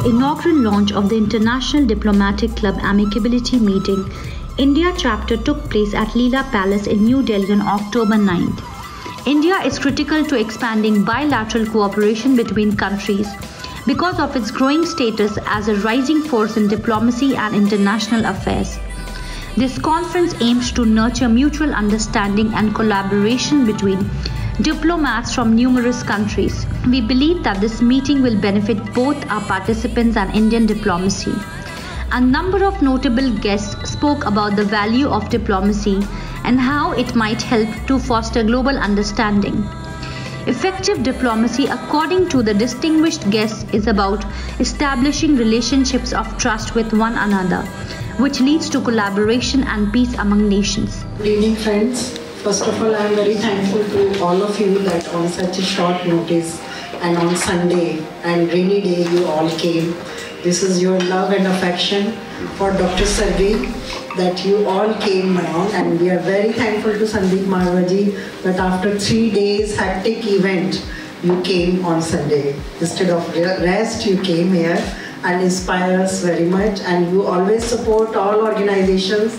the inaugural launch of the International Diplomatic Club Amicability meeting, India chapter took place at Leela Palace in New Delhi on October 9th. India is critical to expanding bilateral cooperation between countries because of its growing status as a rising force in diplomacy and international affairs. This conference aims to nurture mutual understanding and collaboration between diplomats from numerous countries. We believe that this meeting will benefit both our participants and Indian diplomacy. A number of notable guests spoke about the value of diplomacy and how it might help to foster global understanding. Effective diplomacy, according to the distinguished guests, is about establishing relationships of trust with one another, which leads to collaboration and peace among nations. Good evening, friends. First of all, I am very thankful to all of you that on such a short notice and on Sunday and rainy day you all came. This is your love and affection for Dr. Sergey that you all came along, and we are very thankful to Sandeep Marwaji that after 3 days hectic event you came on Sunday. Instead of rest, you came here and inspire us very much, and you always support all organizations,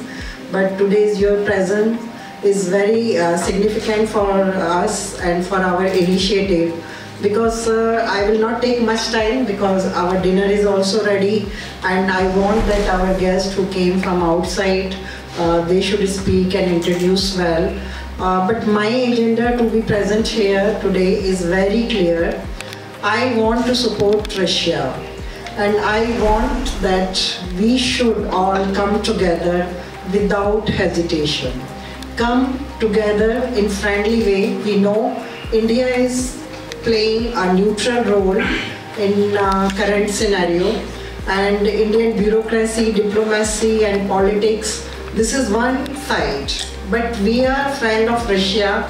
but today's your presence is very significant for us and for our initiative, because I will not take much time because our dinner is also ready, and I want that our guests who came from outside, they should speak and introduce well. But my agenda to be present here today is very clear. I want to support Russia, and I want that we should all come together without hesitation. Come together in friendly way. We know India is playing a neutral role in current scenario, and Indian bureaucracy, diplomacy and politics, this is one side. But we are friend of Russia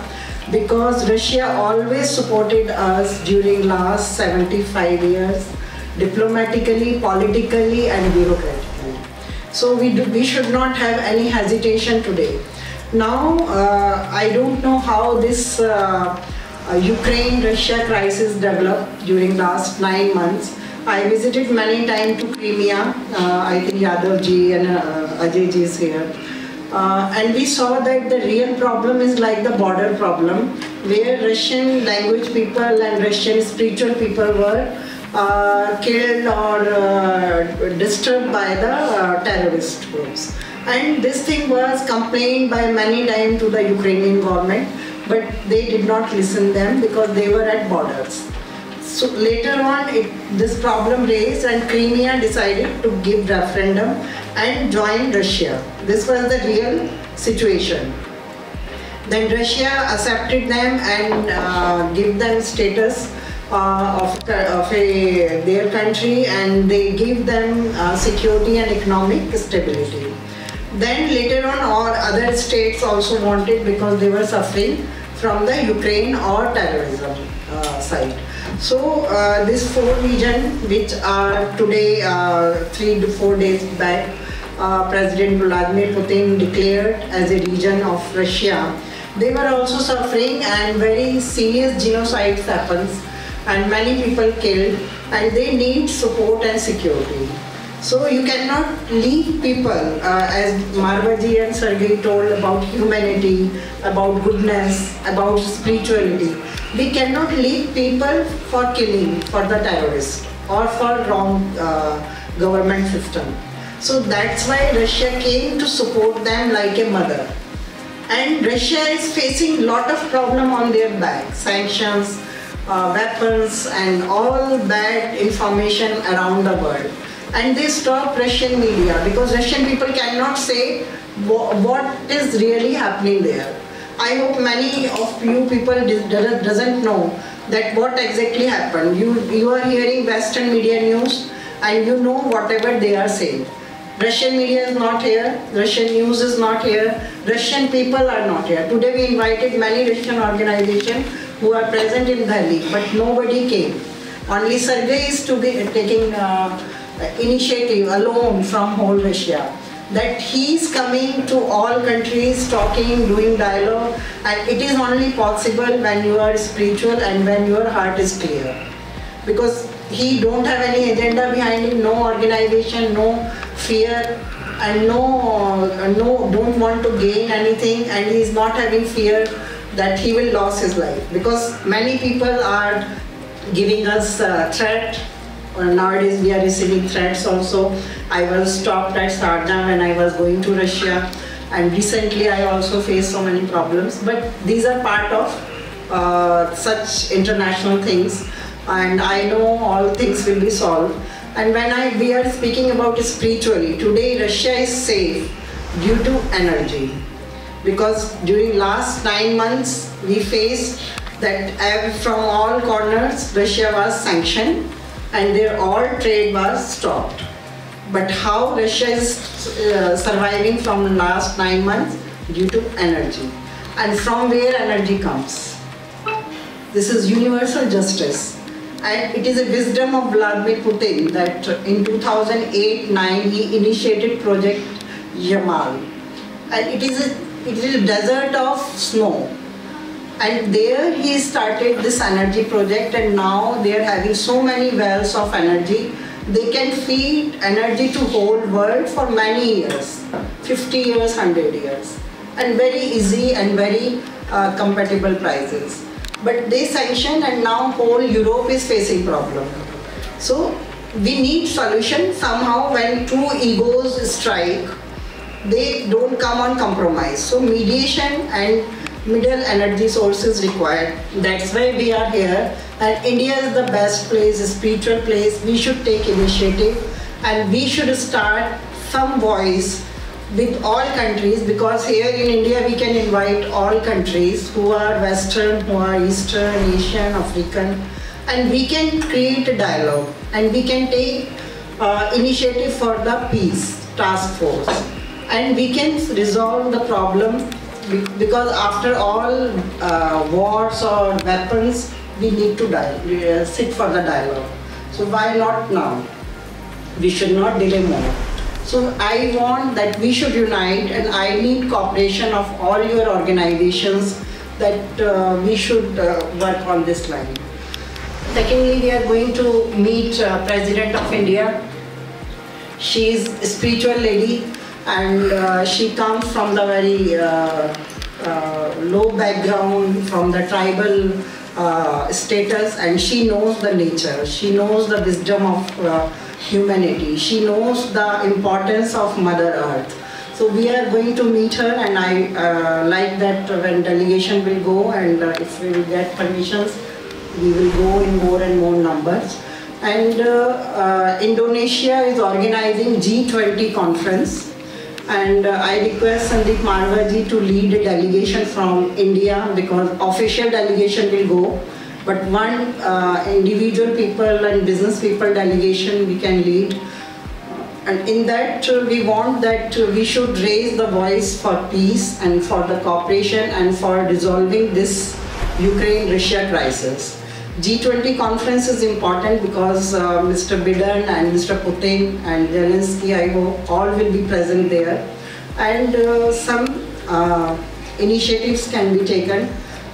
because Russia always supported us during last 75 years, diplomatically, politically and bureaucratically. So we should not have any hesitation today. Now, I don't know how this Ukraine-Russia crisis developed during last 9 months. I visited many times to Crimea. I think Yadav ji and Ajay ji is here. And we saw that the real problem is like the border problem, where Russian language people and Russian spiritual people were killed or disturbed by the terrorist groups. And this thing was complained by many times to the Ukrainian government, but they did not listen them because they were at borders. So later on, this problem raised, and Crimea decided to give referendum and join Russia. This was the real situation. Then Russia accepted them and give them status of their country, and they give them security and economic stability. Then later on, all other states also wanted, because they were suffering from the Ukraine or terrorism side. So this 4 regions, which are today 3 to 4 days back, President Vladimir Putin declared as a region of Russia, they were also suffering, and very serious genocides happens and many people killed, and they need support and security. So you cannot leave people, as Marwaji and Sergey told, about humanity, about goodness, about spirituality. We cannot leave people for killing, for the terrorists or for wrong government system. So that's why Russia came to support them like a mother. And Russia is facing lot of problem on their back, sanctions, weapons and all bad information around the world. And they stop Russian media because Russian people cannot say what is really happening there. I hope many of you people doesn't know that what exactly happened. You are hearing Western media news and you know whatever they are saying. Russian media is not here, Russian news is not here, Russian people are not here. Today we invited many Russian organizations who are present in Delhi, but nobody came. Only Sergey is to be taking initiative alone from whole Russia, that he is coming to all countries, talking, doing dialogue, and it is only possible when you are spiritual and when your heart is clear. Because he don't have any agenda behind him, no organization, no fear, and don't want to gain anything, and he is not having fear that he will lose his life. Because many people are giving us threat. Nowadays we are receiving threats also. I was stopped at Sarda when I was going to Russia, and recently I also faced so many problems. But these are part of such international things, and I know all things will be solved. And when we are speaking about spiritually, today Russia is safe due to energy. Because during last 9 months, we faced that from all corners, Russia was sanctioned and their all trade was stopped. But how Russia is surviving from the last 9 months? Due to energy. And from where energy comes? This is universal justice. And it is a wisdom of Vladimir Putin that in 2008-9 he initiated Project Yamal. And it is a desert of snow. And there he started this energy project, and now they are having so many wells of energy. They can feed energy to whole world for many years, 50 years, 100 years. And very easy and very compatible prices. But they sanction, and now whole Europe is facing problem. So we need solution. Somehow when two egos strike, they don't come on compromise. So mediation and middle energy source is required. That's why we are here. And India is the best place, a spiritual place. We should take initiative, and we should start some voice with all countries, because here in India we can invite all countries who are Western, who are Eastern, Asian, African, and we can create a dialogue, and we can take initiative for the peace task force, and we can resolve the problem, because after all wars or weapons, we need to sit for the dialogue. So why not now? We should not delay more. So I want that we should unite, and I need cooperation of all your organizations, that we should work on this line. Secondly, we are going to meet President of India. She is a spiritual lady, and she comes from the very low background, from the tribal status, and she knows the nature. She knows the wisdom of humanity. She knows the importance of Mother Earth. So we are going to meet her, and I like that when delegation will go, and if we will get permissions, we will go in more and more numbers. And Indonesia is organizing G20 conference, and I request Sandeep Marwaji to lead a delegation from India, because official delegation will go. But one individual people and business people delegation we can lead. And in that we want that we should raise the voice for peace and for the cooperation and for resolving this Ukraine-Russia crisis. G20 conference is important because Mr. Biden and Mr. Putin and Zelensky, I hope, all will be present there. And some initiatives can be taken.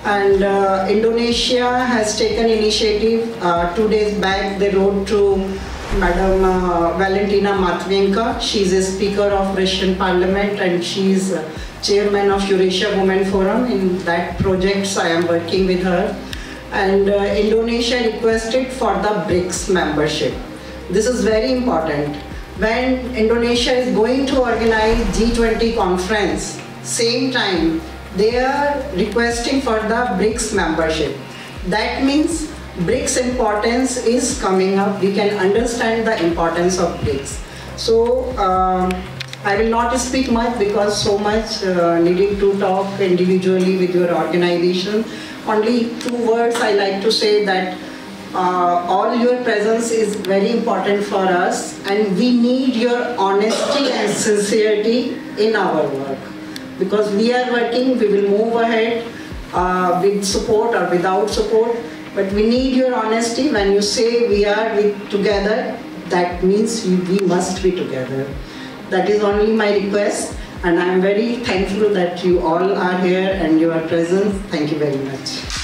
And Indonesia has taken initiative. 2 days back they wrote to Madam Valentina Matvienko. She is a speaker of Russian Parliament, and she is chairman of Eurasia Women Forum. In that project I am working with her. And Indonesia requested for the BRICS membership. This is very important. When Indonesia is going to organize G20 conference, same time they are requesting for the BRICS membership. That means BRICS importance is coming up. We can understand the importance of BRICS. So I will not speak much, because so much needing to talk individually with your organization. Only 2 words I like to say, that all your presence is very important for us, and we need your honesty and sincerity in our work. Because we are working, we will move ahead with support or without support, but we need your honesty. When you say we are together, that means we must be together. That is only my request, and I am very thankful that you all are here and you are present. Thank you very much.